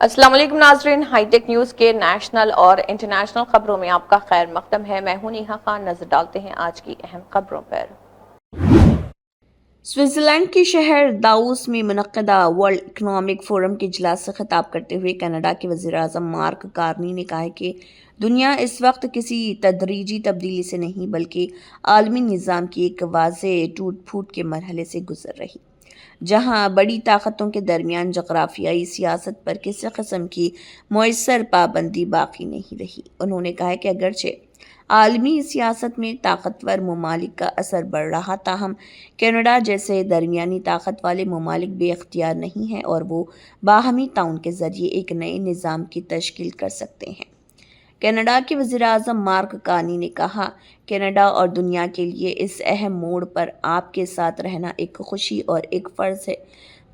अस्सलाम वालेकुम नाजरीन, हाईटेक न्यूज़ के नेशनल और इंटरनेशनल खबरों में आपका खैर मकदम है। मैं हूं नेहा खान। नजर डालते हैं आज की अहम खबरों पर। स्विट्जरलैंड के शहर दावोस में मुनक्किदा वर्ल्ड इकोनॉमिक फोरम के इजलास से खिताब करते हुए कनाडा के वज़ीर-ए-आज़म मार्क कार्नी ने कहा है कि दुनिया इस वक्त किसी तदरीजी तब्दीली से नहीं बल्कि आलमी निज़ाम की एक वाज़ेह टूट-फूट के मरहले से गुजर रही, जहां बड़ी ताकतों के दरमियान जग़राफ़ियाई सियासत पर किसी किस्म की मुयस्सर पाबंदी बाकी नहीं रही। उन्होंने कहा कि अगरचे आलमी सियासत में ताकतवर ममालिक का असर बढ़ रहा, ताहम कनाडा जैसे दरमियानी ताकत वाले ममालिक बेख्तियार नहीं हैं और वो बाहमी ताउन के ज़रिए एक नए निज़ाम की तश्कील कर सकते हैं। कनाडा के वज़ीर-ए-आज़म मार्क कार्नी ने कहा, कनाडा और दुनिया के लिए इस अहम मोड़ पर आपके साथ रहना एक खुशी और एक फ़र्ज़ है।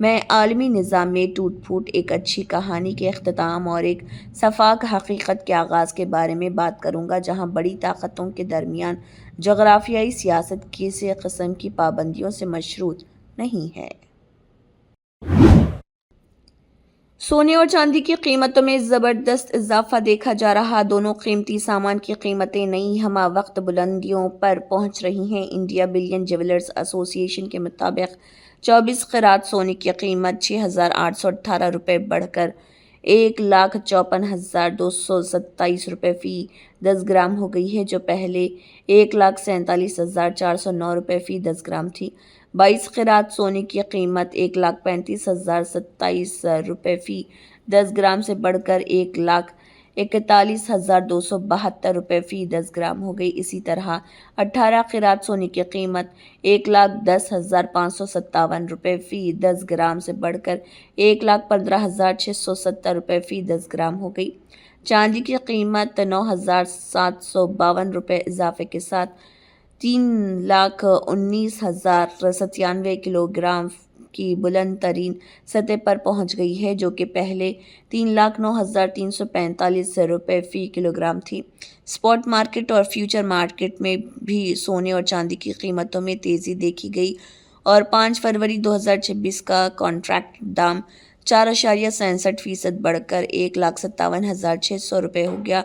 मैं आलमी निज़ाम में टूट-फूट, एक अच्छी कहानी के इख्तिताम और एक शफ़ाफ़ हकीकत के आगाज़ के बारे में बात करूँगा, जहाँ बड़ी ताकतों के दरमियान जग़राफ़ियाई सियासत किसी किस्म की पाबंदियों से मशरूत नहीं है। सोने और चांदी की कीमतों में ज़बरदस्त इजाफा देखा जा रहा। दोनों कीमती सामान की कीमतें नई हमा वक्त बुलंदियों पर पहुंच रही हैं। इंडिया बिलियन ज्वेलर्स एसोसिएशन के मुताबिक 24 कैरेट सोने की कीमत 6,818 रुपये बढ़कर 1,54,227 रुपये फ़ी 10 ग्राम हो गई है, जो पहले 1,47,409 रुपये फ़ी 10 ग्राम थी। 22 कैरेट सोने की कीमत 1,35,027 रुपये फ़ी 10 ग्राम से बढ़कर 1,41,272 रुपये फ़ी 10 ग्राम हो गई। इसी तरह 18 कैरेट सोने की कीमत 1,10,557 रुपये फ़ी 10 ग्राम से बढ़कर 1,15,670 रुपये फ़ी 10 ग्राम हो गई। चांदी की कीमत 9,752 रुपये इजाफे के साथ 3,19,097 किलोग्राम की बुलंद तरीन सतह पर पहुंच गई है, जो कि पहले 3,09,345 रुपये फ़ी किलोग्राम थी। स्पॉट मार्केट और फ्यूचर मार्केट में भी सोने और चांदी की कीमतों में तेज़ी देखी गई और 5 फरवरी 2026 का कॉन्ट्रैक्ट दाम 4.67% बढ़कर 1,57,600 रुपये हो गया।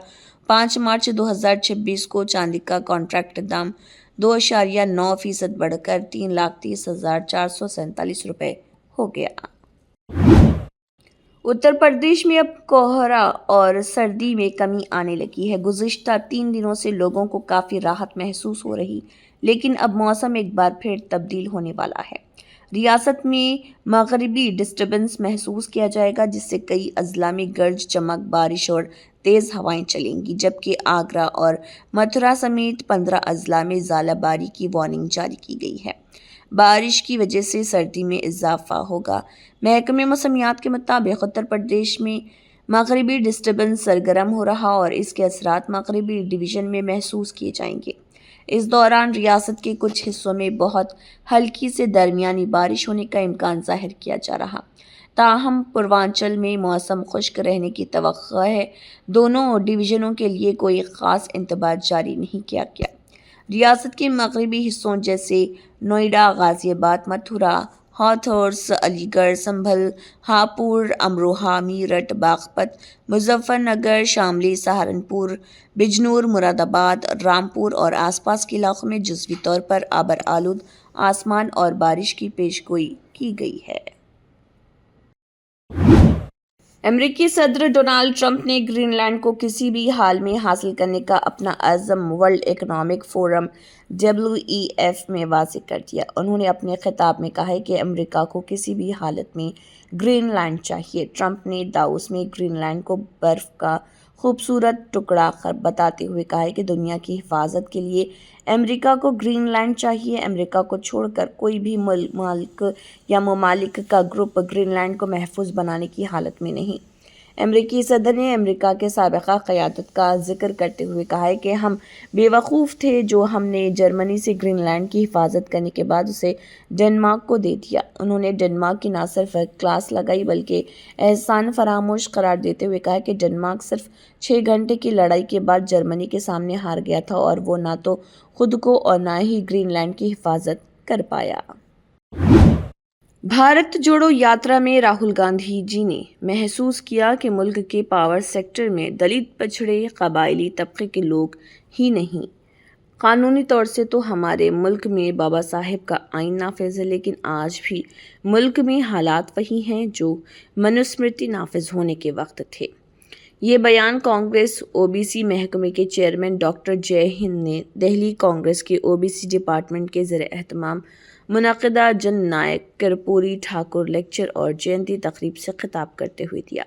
5 मार्च 2026 को चांदी का कॉन्ट्रैक्ट दाम 2.9% बढ़कर 3,30,447 रुपये हो गया। उत्तर प्रदेश में अब कोहरा और सर्दी में कमी आने लगी है। गुज़िश्ता 3 दिनों से लोगों को काफ़ी राहत महसूस हो रही, लेकिन अब मौसम एक बार फिर तब्दील होने वाला है। रियासत में मगरिबी डिस्टर्बेंस महसूस किया जाएगा, जिससे कई अजला में गरज चमक, बारिश और तेज़ हवाएं चलेंगी, जबकि आगरा और मथुरा समेत 15 अजला में ज़ालाबारी की वार्निंग जारी की गई है। बारिश की वजह से सर्दी में इजाफा होगा। महकमे मौसमियात के मुताबिक उत्तर प्रदेश में मगरिबी डिस्टर्बेंस सरगर्म हो रहा और इसके असरात मगरिबी डिवीज़न में महसूस किए जाएंगे। इस दौरान रियासत के कुछ हिस्सों में बहुत हल्की से दरमियानी बारिश होने का इम्कान जाहिर किया जा रहा। ताहम पूर्वांचल में मौसम खुश्क रहने की तवक्को है। दोनों डिवीज़नों के लिए कोई ख़ास इंतबाह जारी नहीं किया गया। रियासत के मगरबी हिस्सों जैसे नोएडा, गाज़ियाबाद, मथुरा, हाथरस, अलीगढ़, संभल, हापुड़, अमरोहा, मीरठ, बागपत, मुजफ्फरनगर, शामली, सहारनपुर, बिजनौर, मुरादाबाद, रामपुर और आसपास के इलाकों में जुज़वी तौर पर आबर आलूद आसमान और बारिश की पेशगोई की गई है। अमेरिकी सदर डोनाल्ड ट्रंप ने ग्रीनलैंड को किसी भी हाल में हासिल करने का अपना अज़्म वर्ल्ड इकोनॉमिक फोरम WEF में वाज़ेह कर दिया। उन्होंने अपने खिताब में कहा है कि अमेरिका को किसी भी हालत में ग्रीनलैंड चाहिए। ट्रंप ने दावोस में ग्रीनलैंड को बर्फ़ का खूबसूरत टुकड़ा बताते हुए कहा है कि दुनिया की हिफाजत के लिए अमेरिका को ग्रीनलैंड चाहिए। अमेरिका को छोड़कर कोई भी मुल्क या ममालिक का ग्रुप ग्रीनलैंड को महफूज बनाने की हालत में नहीं। अमेरिकी सदर ने अमेरिका के साबिक़ा क़यादत का जिक्र करते हुए कहा है कि हम बेवकूफ़ थे जो हमने जर्मनी से ग्रीनलैंड की हिफाजत करने के बाद उसे डेनमार्क को दे दिया। उन्होंने डेनमार्क की न सिर्फ क्लास लगाई बल्कि एहसान फरामोश करार देते हुए कहा कि डेनमार्क सिर्फ 6 घंटे की लड़ाई के बाद जर्मनी के सामने हार गया था और वो ना तो खुद को और ना ही ग्रीनलैंड की हिफाजत कर पाया। भारत जोड़ो यात्रा में राहुल गांधी जी ने महसूस किया कि मुल्क के पावर सेक्टर में दलित, पिछड़े, कबायली तबके के लोग ही नहीं, कानूनी तौर से तो हमारे मुल्क में बाबा साहेब का आइन नाफिज है, लेकिन आज भी मुल्क में हालात वही हैं जो मनुस्मृति नाफिज होने के वक्त थे। ये बयान कांग्रेस ओबीसी महकमे के चेयरमैन डॉक्टर जय हिंद ने दिल्ली कांग्रेस के ओबीसी डिपार्टमेंट के ज़ेर-ए-एहतमाम मुनक़िदा जन नायक कर्पूरी ठाकुर लेक्चर और जयंती तकरीब से खिताब करते हुए दिया।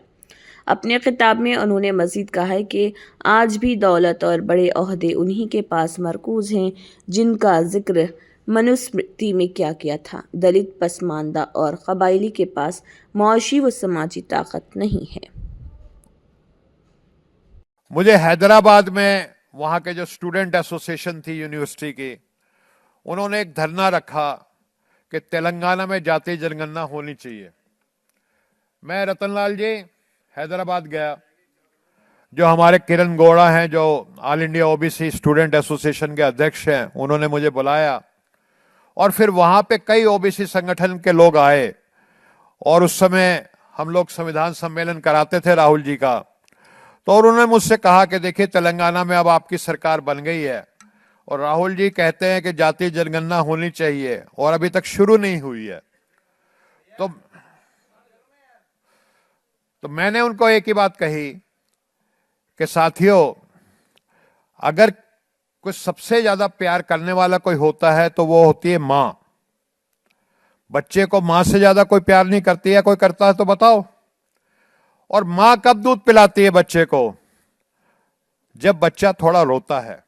अपने खिताब में उन्होंने मज़ीद कहा है कि आज भी दौलत और बड़े ओहदे उन्हीं के पास मरकूज़ हैं जिनका ज़िक्र मनुस्मृति में किया था। दलित, पसमानदा और कबायली के पास मुआशी व समाजी ताकत नहीं है। मुझे हैदराबाद में वहाँ के जो स्टूडेंट एसोसिएशन थी यूनिवर्सिटी की, उन्होंने एक धरना रखा कि तेलंगाना में जातीय जनगणना होनी चाहिए। मैं रतनलाल जी हैदराबाद गया, जो हमारे किरण गौड़ा हैं जो all India OBC student association के अध्यक्ष हैं, उन्होंने मुझे बुलाया और फिर वहाँ पे कई ओबीसी संगठन के लोग आए और उस समय हम लोग संविधान सम्मेलन कराते थे राहुल जी का। तो उन्होंने मुझसे कहा कि देखिए तेलंगाना में अब आपकी सरकार बन गई है और राहुल जी कहते हैं कि जातीय जनगणना होनी चाहिए और अभी तक शुरू नहीं हुई है। तो मैंने उनको एक ही बात कही कि साथियों, अगर कुछ सबसे ज्यादा प्यार करने वाला कोई होता है तो वो होती है मां। बच्चे को मां से ज्यादा कोई प्यार नहीं करती है, कोई करता है तो बताओ। और मां कब दूध पिलाती है बच्चे को? जब बच्चा थोड़ा रोता है,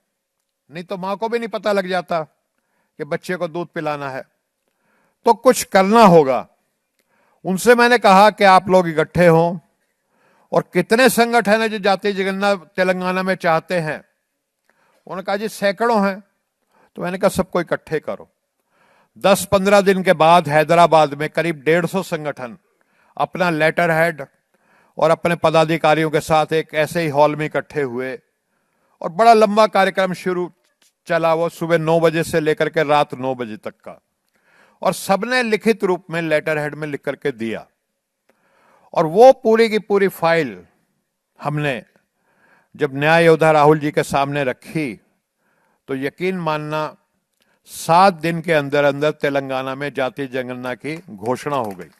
नहीं तो मां को भी नहीं पता लग जाता कि बच्चे को दूध पिलाना है। तो कुछ करना होगा। उनसे मैंने कहा कि आप लोग इकट्ठे हों और कितने संगठन हैं जो जातीय जनगणना तेलंगाना में चाहते हैं? उन्होंने कहा जी सैकड़ों हैं। तो मैंने कहा सबको इकट्ठे करो। 10-15 दिन के बाद हैदराबाद में करीब 150 संगठन अपना लेटर हेड और अपने पदाधिकारियों के साथ एक ऐसे ही हॉल में इकट्ठे हुए और बड़ा लंबा कार्यक्रम शुरू चला, वो सुबह 9 बजे से लेकर के रात 9 बजे तक का। और सबने लिखित रूप में लेटर हेड में लिख करके दिया और वो पूरी की पूरी फाइल हमने जब न्याय योद्धा राहुल जी के सामने रखी तो यकीन मानना 7 दिन के अंदर अंदर तेलंगाना में जातीय जनगणना की घोषणा हो गई।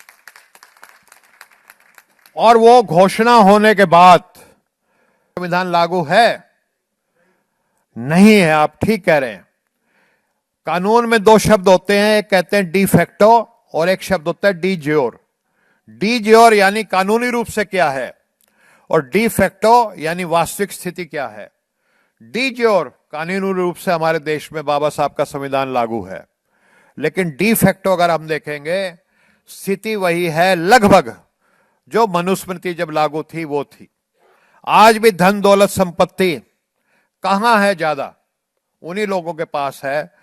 और वो घोषणा होने के बाद संविधान लागू है? नहीं है। आप ठीक कह रहे हैं। कानून में 2 शब्द होते हैं, एक कहते हैं डी फैक्टो और एक शब्द होता है डी ज्योर। डी ज्योर यानी कानूनी रूप से क्या है और डी फैक्टो यानी वास्तविक स्थिति क्या है। डी ज्योर कानूनी रूप से हमारे देश में बाबा साहब का संविधान लागू है, लेकिन डी फैक्टो अगर हम देखेंगे स्थिति वही है लगभग जो मनुस्मृति जब लागू थी वो थी। आज भी धन दौलत संपत्ति कहां है? ज्यादा उन्हीं लोगों के पास है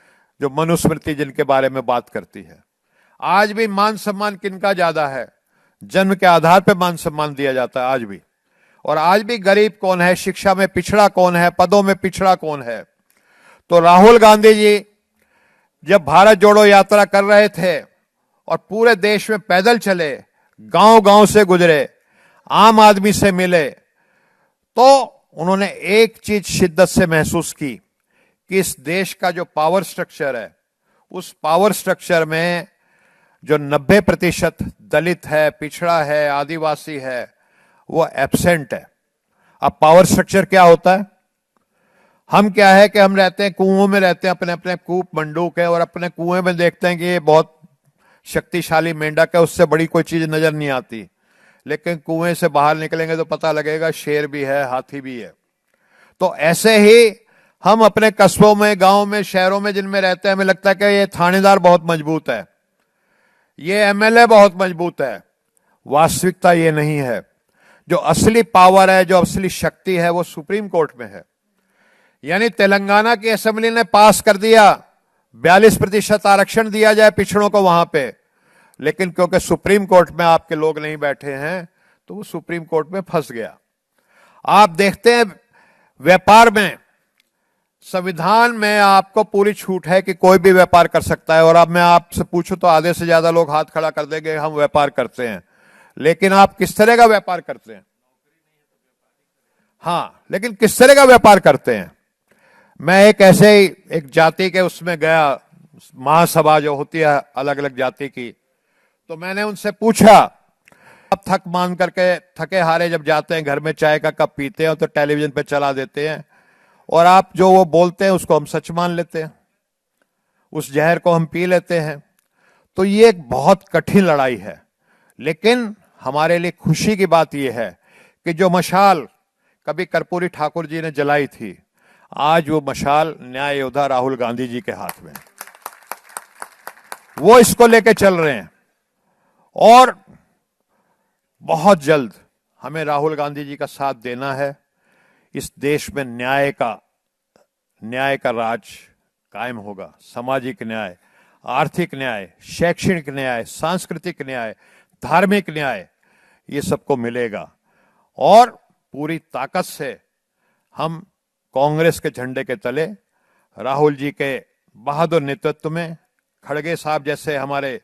जो मनुस्मृति जिनके बारे में बात करती है। आज भी मान सम्मान किनका ज्यादा है? जन्म के आधार पर मान सम्मान दिया जाता है आज भी। और आज भी गरीब कौन है, शिक्षा में पिछड़ा कौन है, पदों में पिछड़ा कौन है? तो राहुल गांधी जी जब भारत जोड़ो यात्रा कर रहे थे और पूरे देश में पैदल चले, गांव गांव से गुजरे, आम आदमी से मिले, तो उन्होंने एक चीज शिद्दत से महसूस की कि इस देश का जो पावर स्ट्रक्चर है, उस पावर स्ट्रक्चर में जो 90% दलित है, पिछड़ा है, आदिवासी है, वो एब्सेंट है। अब पावर स्ट्रक्चर क्या होता है? हम क्या है कि हम रहते हैं कुओं में, रहते हैं अपने अपने कूप मंडूक है और अपने कुएं में देखते हैं कि ये बहुत शक्तिशाली मेंढक है, उससे बड़ी कोई चीज नजर नहीं आती। लेकिन कुएं से बाहर निकलेंगे तो पता लगेगा शेर भी है, हाथी भी है। तो ऐसे ही हम अपने कस्बों में, गांव में, शहरों में जिनमें रहते हैं, हमें लगता है कि ये थानेदार बहुत मजबूत है, ये एमएलए बहुत मजबूत है। वास्तविकता ये नहीं है। जो असली पावर है, जो असली शक्ति है, वो सुप्रीम कोर्ट में है। यानी तेलंगाना की असेंबली ने पास कर दिया 42% आरक्षण दिया जाए पिछड़ों को वहां पे, लेकिन क्योंकि सुप्रीम कोर्ट में आपके लोग नहीं बैठे हैं तो वो सुप्रीम कोर्ट में फंस गया। आप देखते हैं व्यापार में संविधान में आपको पूरी छूट है कि कोई भी व्यापार कर सकता है, और अब मैं आपसे पूछूं तो आधे से ज्यादा लोग हाथ खड़ा कर देंगे हम व्यापार करते हैं। लेकिन आप किस तरह का व्यापार करते हैं? हाँ, लेकिन किस तरह का व्यापार करते हैं? मैं एक ऐसे ही एक जाति के उसमें गया, महासभा जो होती है अलग अलग जाति की, तो मैंने उनसे पूछा, आप थक मान करके थके हारे जब जाते हैं घर में चाय का कप पीते हैं तो टेलीविजन पे चला देते हैं, और आप जो वो बोलते हैं उसको हम सच मान लेते हैं, उस जहर को हम पी लेते हैं। तो ये एक बहुत कठिन लड़ाई है। लेकिन हमारे लिए खुशी की बात यह है कि जो मशाल कभी कर्पूरी ठाकुर जी ने जलाई थी, आज वो मशाल न्याय योद्धा राहुल गांधी जी के हाथ में है। वो इसको लेके चल रहे हैं, और बहुत जल्द हमें राहुल गांधी जी का साथ देना है। इस देश में न्याय का राज कायम होगा। सामाजिक न्याय, आर्थिक न्याय, शैक्षणिक न्याय, सांस्कृतिक न्याय, धार्मिक न्याय, ये सबको मिलेगा। और पूरी ताकत से हम कांग्रेस के झंडे के तले राहुल जी के बहादुर नेतृत्व में, खड़गे साहब जैसे हमारे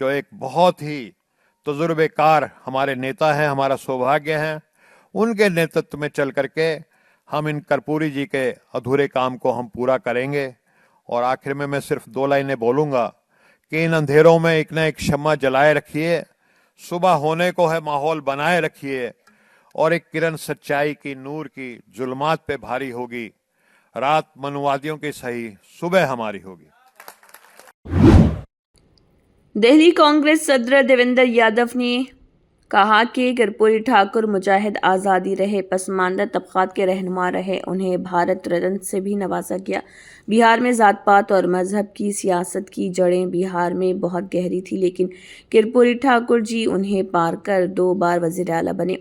जो एक बहुत ही तजुर्बेकार हमारे नेता हैं, हमारा सौभाग्य है, उनके नेतृत्व में चल करके हम इन कर्पूरी जी के अधूरे काम को हम पूरा करेंगे। और आखिर में मैं सिर्फ 2 लाइनें बोलूंगा कि इन अंधेरों में एक ना एक शम्मा जलाए रखिए, सुबह होने को है माहौल बनाए रखिए, और एक किरण सच्चाई की, नूर की, जुल्मात पे भारी होगी। रात मनुवादियों की सही, सुबह हमारी होगी। दिल्ली कांग्रेस सदर देवेंद्र यादव ने कहा कि कर्पूरी ठाकुर मुजाहिद आज़ादी रहे, पसमानदा तबकात के रहनुमा रहे, उन्हें भारत रत्न से भी नवाजा गया। बिहार में ज़ात पात और मजहब की सियासत की जड़ें बिहार में बहुत गहरी थी, लेकिन कर्पूरी ठाकुर जी उन्हें पार कर 2 बार वज़ीर आला बने।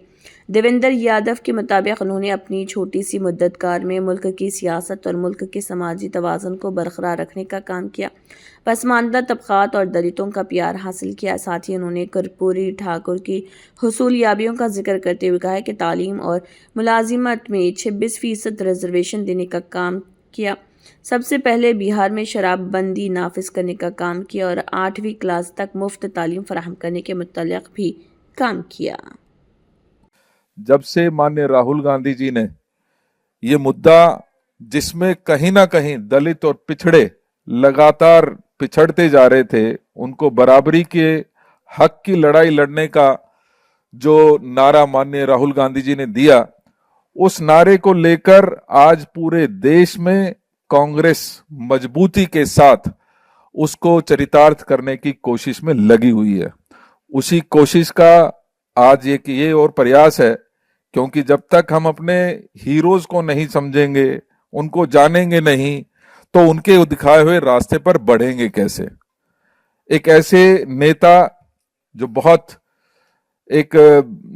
देवेंद्र यादव के मुताबिक उन्होंने अपनी छोटी सी मुद्दतकार में मुल्क की सियासत और मुल्क के समाजी तवाज़ुन को बरकरार रखने का काम किया, पसमानदा तबकात और दलितों का प्यार हासिल किया। साथ ही उन्होंने कर्पूरी ठाकुर की हुसूलियाबियों का जिक्र करते हुए कहा कि तालीम और मुलाजिमत में 26% रिजर्वेशन देने का काम किया। सबसे पहले बिहार में शराबबंदी नाफिज करने का काम किया और 8वीं क्लास तक मुफ्त तालीम फराहम करने के मुतल्लिक़ भी काम किया। जब से माननीय राहुल गांधी जी ने ये मुद्दा, जिसमें कहीं ना कहीं दलित और पिछड़े लगातार पिछड़ते जा रहे थे, उनको बराबरी के हक की लड़ाई लड़ने का जो नारा माननीय राहुल गांधी जी ने दिया, उस नारे को लेकर आज पूरे देश में कांग्रेस मजबूती के साथ उसको चरितार्थ करने की कोशिश में लगी हुई है। उसी कोशिश का आज ये और प्रयास है, क्योंकि जब तक हम अपने हीरोज को नहीं समझेंगे, उनको जानेंगे नहीं, तो उनके दिखाए हुए रास्ते पर बढ़ेंगे कैसे। एक ऐसे नेता जो बहुत एक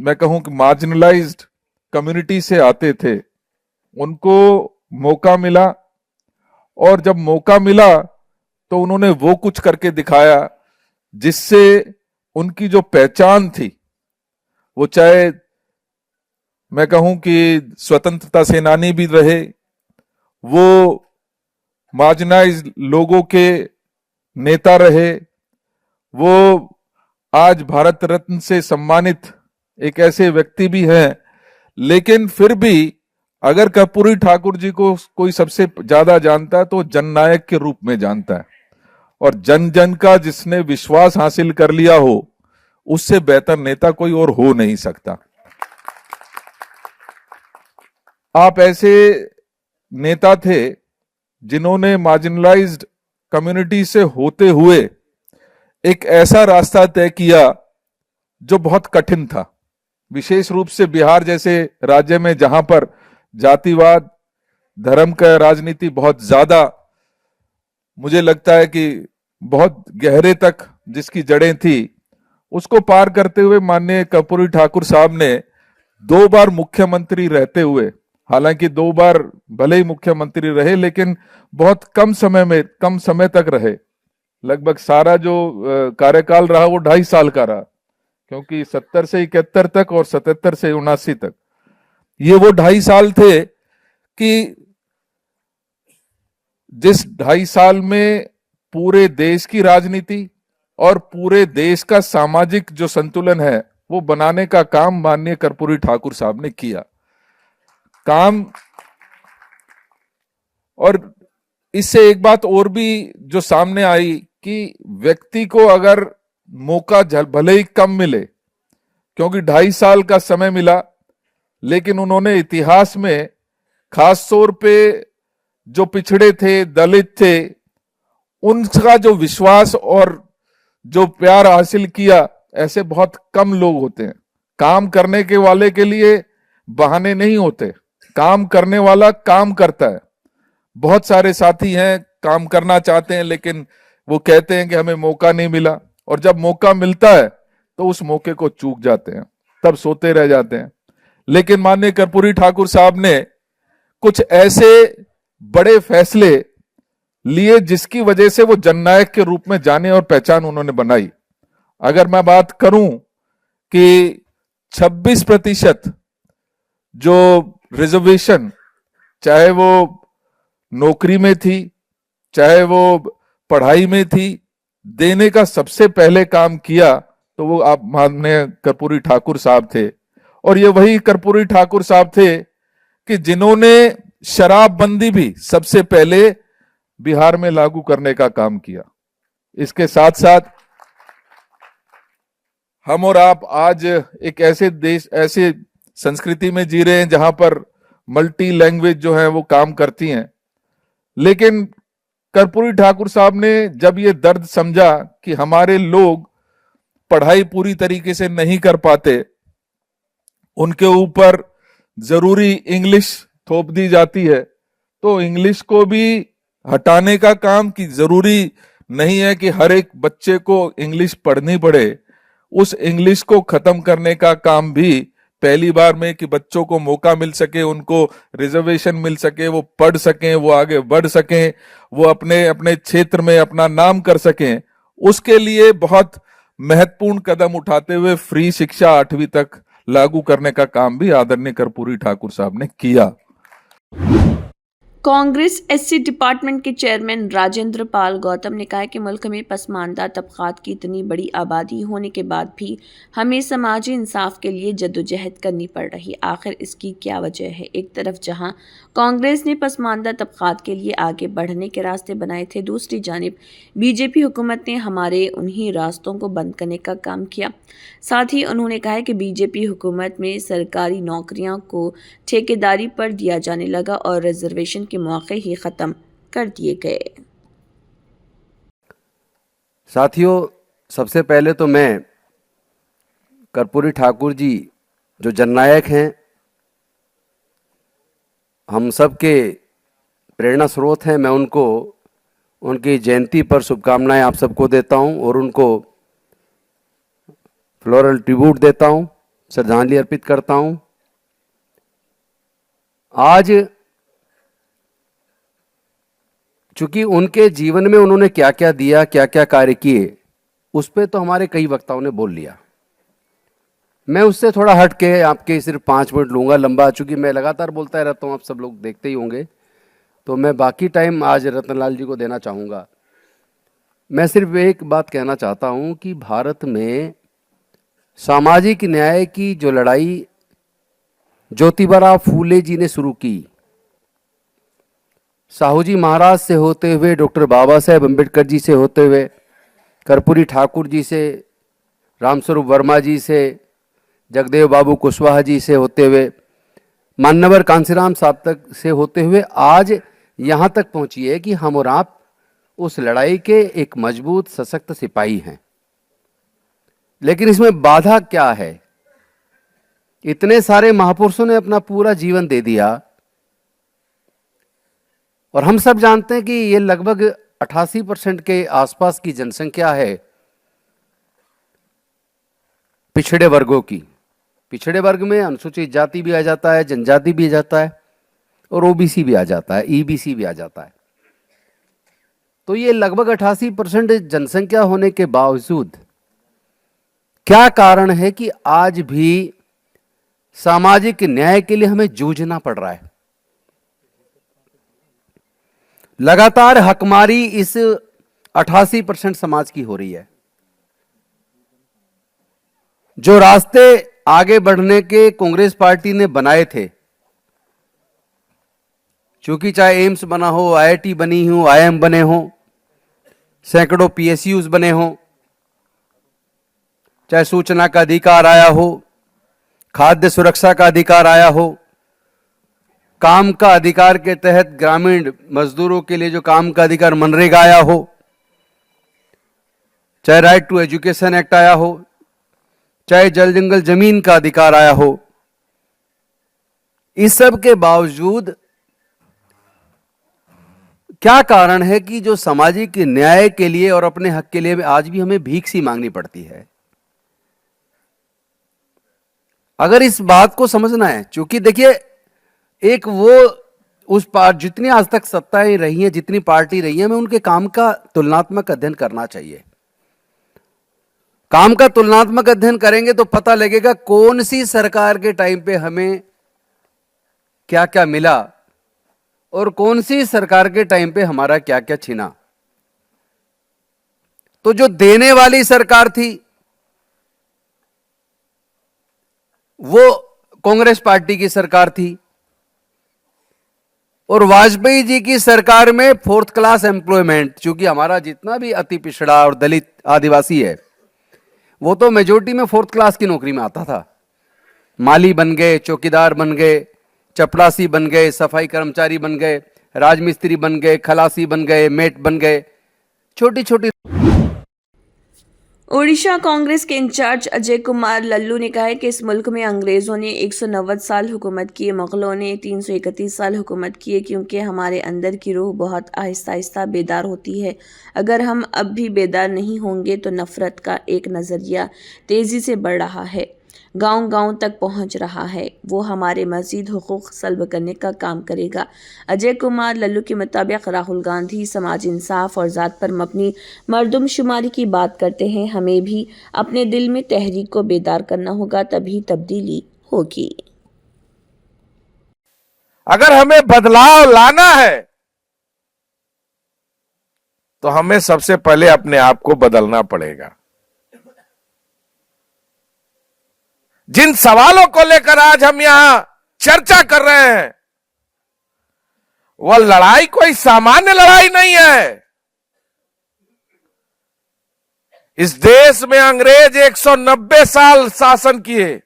मैं कहूं कि मार्जिनलाइज्ड कम्युनिटी से आते थे, उनको मौका मिला, और जब मौका मिला तो उन्होंने वो कुछ करके दिखाया जिससे उनकी जो पहचान थी, वो चाहे मैं कहूं कि स्वतंत्रता सेनानी भी रहे, वो मार्जिनाइज्ड लोगों के नेता रहे, वो आज भारत रत्न से सम्मानित एक ऐसे व्यक्ति भी हैं। लेकिन फिर भी अगर कर्पूरी ठाकुर जी को कोई सबसे ज्यादा जानता है तो जननायक के रूप में जानता है, और जन जन का जिसने विश्वास हासिल कर लिया हो, उससे बेहतर नेता कोई और हो नहीं सकता। आप ऐसे नेता थे जिन्होंने मार्जिनलाइज्ड कम्युनिटी से होते हुए एक ऐसा रास्ता तय किया जो बहुत कठिन था, विशेष रूप से बिहार जैसे राज्य में जहां पर जातिवाद, धर्म का राजनीति बहुत ज्यादा, मुझे लगता है कि बहुत गहरे तक जिसकी जड़ें थी, उसको पार करते हुए माननीय कर्पूरी ठाकुर साहब ने 2 बार मुख्यमंत्री रहते हुए, हालांकि 2 बार भले ही मुख्यमंत्री रहे लेकिन बहुत कम समय तक रहे। लगभग सारा जो कार्यकाल रहा वो 2.5 साल का रहा, क्योंकि 70 से 71 तक और 77 से 79 तक ये वो 2.5 साल थे कि जिस 2.5 साल में पूरे देश की राजनीति और पूरे देश का सामाजिक जो संतुलन है वो बनाने का काम माननीय कर्पूरी ठाकुर साहब ने किया काम। और इससे एक बात और भी जो सामने आई कि व्यक्ति को अगर मौका भले ही कम मिले, क्योंकि 2.5 साल का समय मिला, लेकिन उन्होंने इतिहास में खास तौर पे जो पिछड़े थे, दलित थे, उनका जो विश्वास और जो प्यार हासिल किया, ऐसे बहुत कम लोग होते हैं। काम करने के वाले के लिए बहाने नहीं होते, काम करने वाला काम करता है। बहुत सारे साथी हैं काम करना चाहते हैं लेकिन वो कहते हैं कि हमें मौका नहीं मिला, और जब मौका मिलता है तो उस मौके को चूक जाते हैं, तब सोते रह जाते हैं। लेकिन माननीय कर्पूरी ठाकुर साहब ने कुछ ऐसे बड़े फैसले लिए जिसकी वजह से वो जननायक के रूप में जाने और पहचान उन्होंने बनाई। अगर मैं बात करूं कि 26% जो रिजर्वेशन, चाहे वो नौकरी में थी चाहे वो पढ़ाई में थी, देने का सबसे पहले काम किया तो वो आप माननीय कर्पूरी ठाकुर साहब थे। और ये वही कर्पूरी ठाकुर साहब थे कि जिन्होंने शराबबंदी भी सबसे पहले बिहार में लागू करने का काम किया। इसके साथ साथ हम और आप आज एक ऐसे देश, ऐसे संस्कृति में जी रहे हैं जहां पर मल्टी लैंग्वेज जो है वो काम करती हैं। लेकिन कर्पूरी ठाकुर साहब ने जब ये दर्द समझा कि हमारे लोग पढ़ाई पूरी तरीके से नहीं कर पाते, उनके ऊपर जरूरी इंग्लिश थोप दी जाती है, तो इंग्लिश को भी हटाने का काम, कि जरूरी नहीं है कि हर एक बच्चे को इंग्लिश पढ़नी पड़े, उस इंग्लिश को खत्म करने का काम भी पहली बार में, कि बच्चों को मौका मिल सके, उनको रिजर्वेशन मिल सके, वो पढ़ सकें, वो आगे बढ़ सकें, वो अपने अपने क्षेत्र में अपना नाम कर सकें, उसके लिए बहुत महत्वपूर्ण कदम उठाते हुए फ्री शिक्षा 8वीं तक लागू करने का काम भी आदरणीय कर्पूरी ठाकुर साहब ने किया। कांग्रेस एससी डिपार्टमेंट के चेयरमैन राजेंद्र पाल गौतम ने कहा कि मुल्क में पसमानदा तबकात की इतनी बड़ी आबादी होने के बाद भी हमें समाजी इंसाफ के लिए जद्दोजहद करनी पड़ रही। आखिर इसकी क्या वजह है? एक तरफ जहां कांग्रेस ने पसमानदा तबकात के लिए आगे बढ़ने के रास्ते बनाए थे, दूसरी जानिब बीजेपी हुकूमत ने हमारे उन्हीं रास्तों को बंद करने का काम किया। साथ ही उन्होंने कहा कि बीजेपी हुकूमत में सरकारी नौकरियों को ठेकेदारी पर दिया जाने लगा और रिजर्वेशन के मौके ही ख़त्म कर दिए गए। साथियों, सबसे पहले तो मैं कर्पूरी ठाकुर जी जो जननायक हैं, हम सब के प्रेरणा स्रोत हैं, मैं उनको उनकी जयंती पर शुभकामनाएं आप सबको देता हूं और उनको फ्लोरल ट्रिब्यूट देता हूं, श्रद्धांजलि अर्पित करता हूं। आज चूंकि उनके जीवन में उन्होंने क्या क्या दिया, क्या क्या कार्य किए, उस पे तो हमारे कई वक्ताओं ने बोल लिया। मैं उससे थोड़ा हट के आपके सिर्फ 5 मिनट लूंगा, लंबा, चूंकि मैं लगातार बोलता रहता हूँ, आप सब लोग देखते ही होंगे, तो मैं बाकी टाइम आज रतनलाल जी को देना चाहूँगा। मैं सिर्फ एक बात कहना चाहता हूँ कि भारत में सामाजिक न्याय की जो लड़ाई ज्योतिबा फूले जी ने शुरू की, साहू जी महाराज से होते हुए, डॉक्टर बाबा साहेब अम्बेडकर जी से होते हुए, कर्पूरी ठाकुर जी से, रामस्वरूप वर्मा जी से, जगदेव बाबू कुशवाहा जी से होते हुए, मान्यवर कांसीराम साहब तक से होते हुए आज यहाँ तक पहुँची है कि हम और आप उस लड़ाई के एक मजबूत सशक्त सिपाही हैं। लेकिन इसमें बाधा क्या है? इतने सारे महापुरुषों ने अपना पूरा जीवन दे दिया और हम सब जानते हैं कि ये लगभग 88% के आसपास की जनसंख्या है पिछड़े वर्गों की। पिछड़े वर्ग में अनुसूचित जाति भी आ जाता है, जनजाति भी आ जाता है और ओबीसी भी आ जाता है, ईबीसी भी आ जाता है। तो ये लगभग 88% जनसंख्या होने के बावजूद क्या कारण है कि आज भी सामाजिक न्याय के लिए हमें जूझना पड़ रहा है? लगातार हकमारी इस 88% समाज की हो रही है। जो रास्ते आगे बढ़ने के कांग्रेस पार्टी ने बनाए थे, क्योंकि चाहे एम्स बना हो, आईआईटी बनी हो, आईआईएम बने हो, सैकड़ों पीएसयूज बने हो, चाहे सूचना का अधिकार आया हो, खाद्य सुरक्षा का अधिकार आया हो, काम का अधिकार के तहत ग्रामीण मजदूरों के लिए जो काम का अधिकार मनरेगा आया हो, चाहे राइट टू एजुकेशन एक्ट आया हो, चाहे जल जंगल जमीन का अधिकार आया हो, इस सब के बावजूद क्या कारण है कि जो सामाजिक न्याय के लिए और अपने हक के लिए आज भी हमें भीख सी मांगनी पड़ती है? अगर इस बात को समझना है, क्योंकि देखिए, एक वो उस पार्टी जितनी आज तक सत्ताएं रही हैं, जितनी पार्टी रही है, हमें उनके काम का तुलनात्मक अध्ययन करना चाहिए। काम का तुलनात्मक अध्ययन करेंगे तो पता लगेगा कौन सी सरकार के टाइम पे हमें क्या क्या मिला और कौन सी सरकार के टाइम पे हमारा क्या क्या छीना। तो जो देने वाली सरकार थी वो कांग्रेस पार्टी की सरकार थी, और वाजपेयी जी की सरकार में 4th क्लास एम्प्लॉयमेंट, क्योंकि हमारा जितना भी अति पिछड़ा और दलित आदिवासी है वो तो मेजोरिटी में 4th क्लास की नौकरी में आता था। माली बन गए, चौकीदार बन गए, चपरासी बन गए, सफाई कर्मचारी बन गए, राजमिस्त्री बन गए, खलासी बन गए, मेट बन गए, छोटी छोटी। ओडिशा कांग्रेस के इंचार्ज अजय कुमार लल्लू ने कहा है कि इस मुल्क में अंग्रेजों ने 190 साल हुकूमत की, मुगलों ने 331 साल हुकूमत की, क्योंकि हमारे अंदर की रूह बहुत आहिस्ता आहिस्ता बेदार होती है। अगर हम अब भी बेदार नहीं होंगे तो नफरत का एक नज़रिया तेज़ी से बढ़ रहा है, गांव-गांव तक पहुंच रहा है, वो हमारे मज़ीद हुकूक सल्ब करने का काम करेगा। अजय कुमार लल्लू के मुताबिक राहुल गांधी समाज इंसाफ और ज़ात पर मबनी मरदमशुमारी की बात करते हैं। हमें भी अपने दिल में तहरीक को बेदार करना होगा, तभी तब्दीली होगी। अगर हमें बदलाव लाना है तो हमें सबसे पहले अपने आप को बदलना पड़ेगा। जिन सवालों को लेकर आज हम यहां चर्चा कर रहे हैं वह लड़ाई कोई सामान्य लड़ाई नहीं है। इस देश में अंग्रेज 190 साल शासन किए,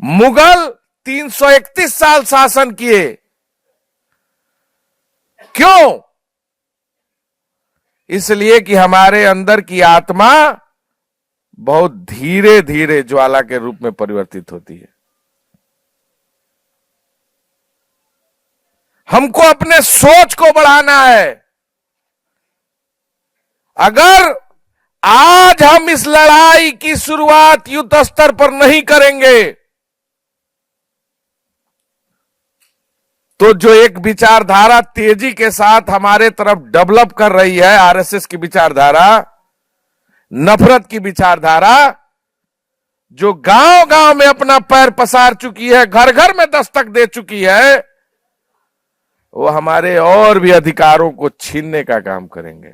मुगल 331 साल शासन किए। क्यों? इसलिए कि हमारे अंदर की आत्मा बहुत धीरे धीरे ज्वाला के रूप में परिवर्तित होती है। हमको अपने सोच को बढ़ाना है। अगर आज हम इस लड़ाई की शुरुआत युद्ध स्तर पर नहीं करेंगे तो जो एक विचारधारा तेजी के साथ हमारे तरफ डेवलप कर रही है, आरएसएस की विचारधारा, नफरत की विचारधारा, जो गांव गांव में अपना पैर पसार चुकी है, घर घर में दस्तक दे चुकी है, वो हमारे और भी अधिकारों को छीनने का काम करेंगे।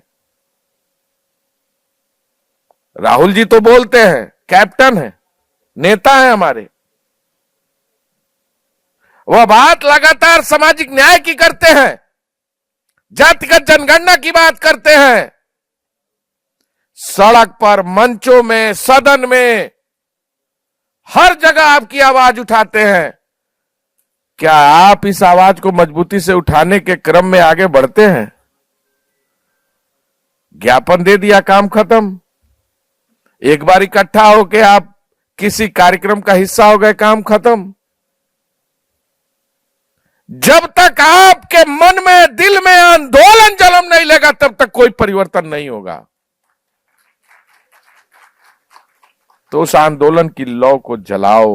राहुल जी तो बोलते हैं, कैप्टन है, नेता है हमारे, वह बात लगातार सामाजिक न्याय की करते हैं, जातिगत जनगणना की बात करते हैं, सड़क पर, मंचों में, सदन में, हर जगह आपकी आवाज उठाते हैं। क्या आप इस आवाज को मजबूती से उठाने के क्रम में आगे बढ़ते हैं? ज्ञापन दे दिया, काम खत्म। एक बार इकट्ठा होके आप किसी कार्यक्रम का हिस्सा हो गए, काम खत्म। जब तक आपके मन में, दिल में आंदोलन जन्म नहीं लेगा तब तक कोई परिवर्तन नहीं होगा। तो उस आंदोलन की लौ को जलाओ।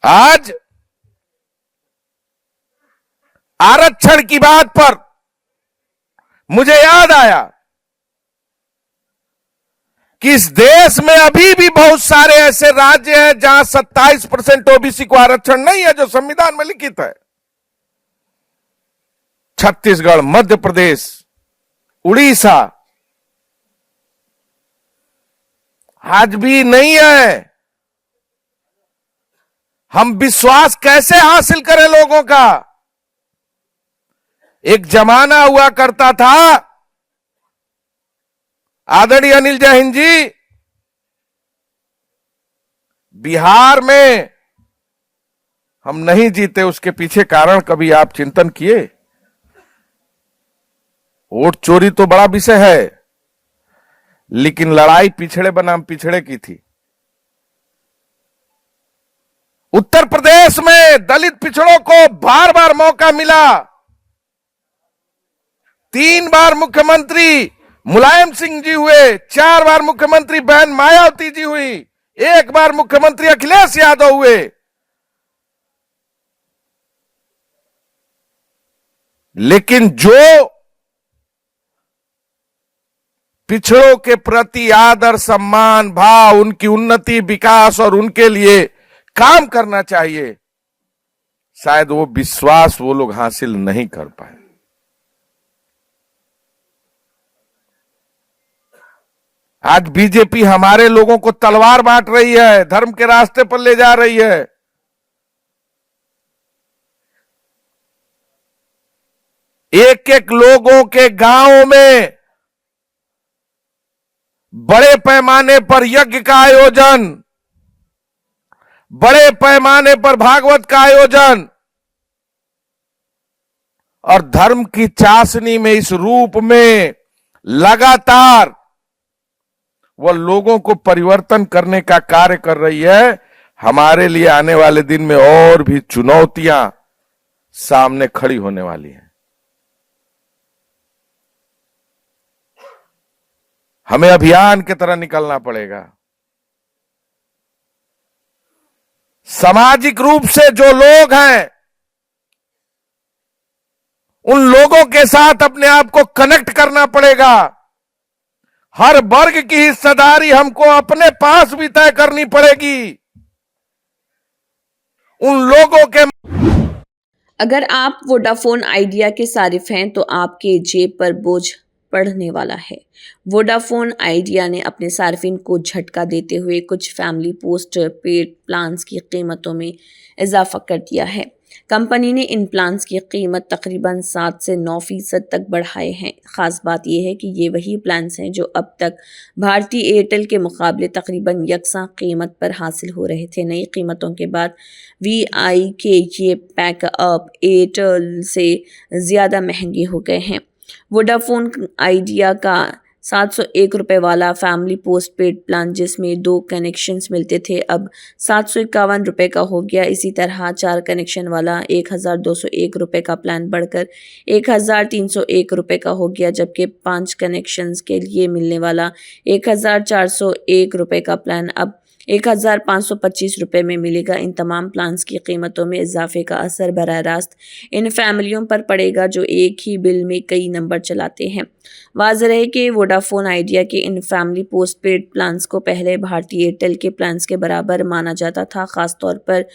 आज आरक्षण की बात पर मुझे याद आया कि इस देश में अभी भी बहुत सारे ऐसे राज्य हैं जहां 27% ओबीसी को आरक्षण नहीं है, जो संविधान में लिखित है। छत्तीसगढ़, मध्य प्रदेश, उड़ीसा आज भी नहीं है। हम विश्वास कैसे हासिल करें लोगों का? एक जमाना हुआ करता था, आदरणीय अनिल जैन जी, बिहार में हम नहीं जीते, उसके पीछे कारण कभी आप चिंतन किए? वोट चोरी तो बड़ा विषय है, लेकिन लड़ाई पिछड़े बनाम पिछड़े की थी। उत्तर प्रदेश में दलित पिछड़ों को बार बार मौका मिला। 3 बार मुख्यमंत्री मुलायम सिंह जी हुए, 4 बार मुख्यमंत्री बहन मायावती जी हुई, 1 बार मुख्यमंत्री अखिलेश यादव हुए। लेकिन जो पिछड़ों के प्रति आदर, सम्मान, भाव, उनकी उन्नति, विकास और उनके लिए काम करना चाहिए, शायद वो विश्वास वो लोग हासिल नहीं कर पाए। आज बीजेपी हमारे लोगों को तलवार बांट रही है, धर्म के रास्ते पर ले जा रही है। एक एक लोगों के गांवों में बड़े पैमाने पर यज्ञ का आयोजन, बड़े पैमाने पर भागवत का आयोजन और धर्म की चाशनी में इस रूप में लगातार वह लोगों को परिवर्तन करने का कार्य कर रही है। हमारे लिए आने वाले दिन में और भी चुनौतियां सामने खड़ी होने वाली हैं। हमें अभियान की तरह निकलना पड़ेगा। सामाजिक रूप से जो लोग हैं, उन लोगों के साथ अपने आप को कनेक्ट करना पड़ेगा। हर वर्ग की हिस्सेदारी हमको अपने पास भी तय करनी पड़ेगी। उन लोगों के अगर आप वोडाफोन आइडिया के सारिफ हैं तो आपके जेब पर बोझ पड़ने वाला है। वोडाफोन आइडिया ने अपने सार्फिन को झटका देते हुए कुछ फैमिली पोस्ट पेड प्लान्स की कीमतों में इजाफा कर दिया है। कंपनी ने इन प्लान्स की कीमत तकरीबन 7 से 9% तक बढ़ाए हैं। ख़ास बात यह है कि ये वही प्लान्स हैं जो अब तक भारतीय एयरटेल के मुकाबले तकरीबन यकसा कीमत पर हासिल हो रहे थे। नई कीमतों के बाद VI के ये पैक अप एयरटेल से ज़्यादा महंगे हो गए हैं। वोडाफोन आइडिया का 701 रुपये वाला फैमिली पोस्ट पेड प्लान, जिसमें 2 कनेक्शंस मिलते थे, अब 751 रुपये का हो गया। इसी तरह 4 कनेक्शन वाला 1201 रुपये का प्लान बढ़कर 1301 रुपये का हो गया, जबकि 5 कनेक्शंस के लिए मिलने वाला 1401 रुपये का प्लान अब 1525 रुपये में मिलेगा। इन तमाम प्लान्स की कीमतों में इजाफे का असर बराह रास्त इन फैमिलियों पर पड़ेगा जो एक ही बिल में कई नंबर चलाते हैं। वाज़ेह है कि वोडाफोन आइडिया के in family post paid plans को पहले भारतीय एयरटेल के प्लान्स के बराबर माना जाता था, ख़ासतौर पर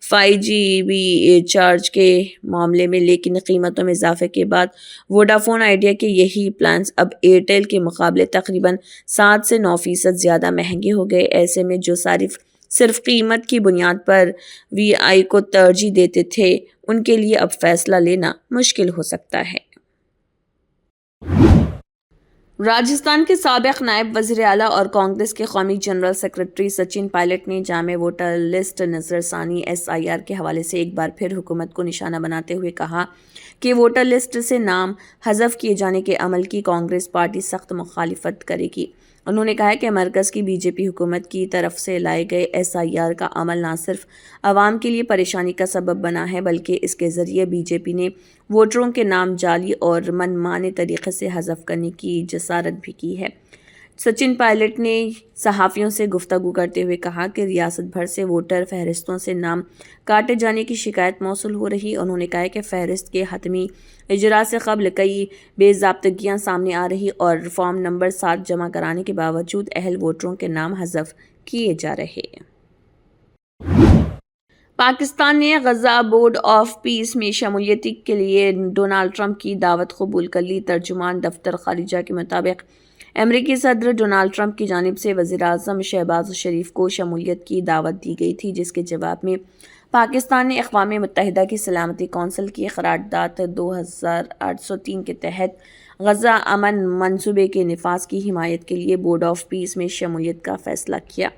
5GB चार्ज के मामले में। लेकिन कीमतों में इजाफे के बाद वोडाफोन आइडिया के यही प्लान्स अब एयरटेल के मुकाबले तकरीबन 7 से 9% ज़्यादा महंगे हो गए। ऐसे में जो सारिफ सिर्फ कीमत की बुनियाद पर VI को तरजीह देते थे, उनके लिए अब फैसला लेना मुश्किल हो सकता है। राजस्थान के साबिक नायब वज़ीर आला और कांग्रेस के कौमी जनरल सेक्रेटरी सचिन पायलट ने जामे वोटर लिस्ट नज़रसानी SIR के हवाले से एक बार फिर हुकूमत को निशाना बनाते हुए कहा कि वोटर लिस्ट से नाम हज़फ किए जाने के अमल की कांग्रेस पार्टी सख्त मुखालिफत करेगी। उन्होंने कहा कि मरकज़ की BJP हुकूमत की तरफ से लाए गए SIR का अमल ना सिर्फ आवाम के लिए परेशानी का सबब बना है, बल्कि इसके ज़रिए BJP ने वोटरों के नाम जाली और मनमाने तरीक़े से हज़फ करने की जसारत भी की है। सचिन पायलट ने सहाफ़ियों से गुफ्तगू करते हुए कहा कि रियासत भर से वोटर फहरिस्तों से नाम काटे जाने की शिकायत मौसूल हो रही। उन्होंने कहा कि फहरिस्त के हतमी इजरा से कबल कई बेज़ाब्तगियाँ सामने आ रही और फॉर्म नंबर 7 जमा कराने के बावजूद अहल वोटरों के नाम हज़फ किए जा रहे। पाकिस्तान ने गजा बोर्ड ऑफ पीस में शमूलियत के लिए डोनाल्ड ट्रंप की दावत कबूल कर ली। तर्जुमान दफ्तर खारिजा के मुताबिक अमेरिकी सदर डोनाल्ड ट्रंप की जानिब से वज़ीर-ए-आज़म शहबाज शरीफ को शमूलियत की दावत दी गई थी, जिसके जवाब में पाकिस्तान ने अक़वाम मुत्तहिदा की सलामती कौंसिल की क़रारदाद 2803 के तहत गजा अमन मंसूबे के निफाज की हिमायत के लिए बोर्ड ऑफ पीस में शमूलियत का फ़ैसला किया।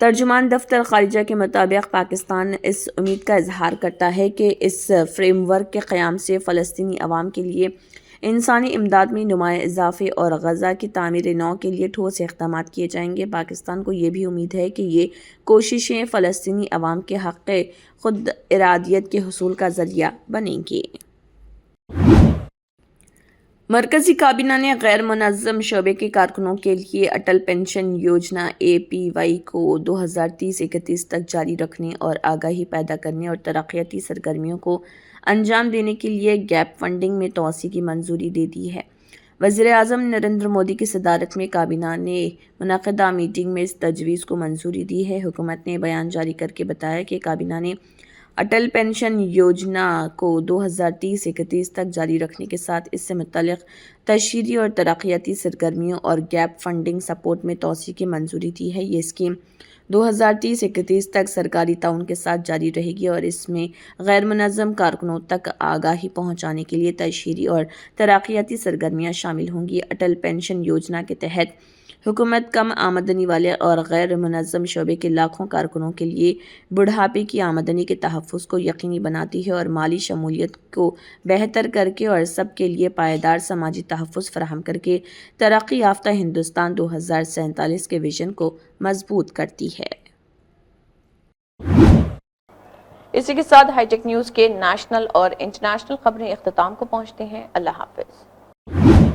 तर्जुमान दफ्तर खारिजा के मुताबिक पाकिस्तान इस उम्मीद का इजहार करता है कि इस फ्रेमवर्क के क़याम से फ़लस्तीनी अवाम के लिए इंसानी इमदाद में नुमाया इजाफे और गजा की तामीर नौ के लिए ठोस इक़दामात किए जाएंगे। पाकिस्तान को ये भी उम्मीद है कि ये कोशिशें फ़लस्तीनी अवाम के हक़ खुद इरादियत के हुसूल का ज़रिया बनेंगी। मरकज़ी काबीना ने गैर मुनज़्ज़म शोबे के कारकुनों के लिए अटल पेंशन योजना APY को 2030-31 तक जारी रखने और आगाही पैदा करने और तरक्याती सरगर्मियों को अंजाम देने के लिए गैप फंडिंग में तोसी की मंजूरी दे दी है। वज़ीर-ए-आज़म नरेंद्र मोदी की सदारत में काबीना ने मुनक़दा मीटिंग में इस तजवीज़ को मंजूरी दी है। हुकूमत ने बयान जारी करके बताया कि काबीना ने अटल पेंशन योजना को 2030-31 तक जारी रखने के साथ इससे मुतल्लिक़ तशहीरी और तरक्याती सरगर्मियों और गैप फंडिंग सपोर्ट में तोसी की मंजूरी दी है। ये स्कीम 2030-31 तक सरकारी ताउन के साथ जारी रहेगी और इसमें गैर मुनज़्ज़म कारकुनों तक आगाही पहुँचाने के लिए तशहीरी और तरक्याती सरगर्मियाँ शामिल होंगी। अटल पेंशन योजना के तहत हुकूमत कम आमदनी वाले और गैर मुनज़्ज़म शोबे के लाखों कारकुनों के लिए बुढ़ापे की आमदनी के तहफ़्फ़ुज़ को यकीनी बनाती है और माली शमूलियत को बेहतर करके और सब के लिए पायदार समाजी तहफ़्फ़ुज़ फराहम करके तरक्की याफ्ता हिंदुस्तान 2047 के विजन को मजबूत करती है। इसी के साथ हाईटेक न्यूज़ के नेशनल और इंटरनेशनल खबरें इख्तिताम को पहुँचते हैं। अल्लाह हाफ़िज़।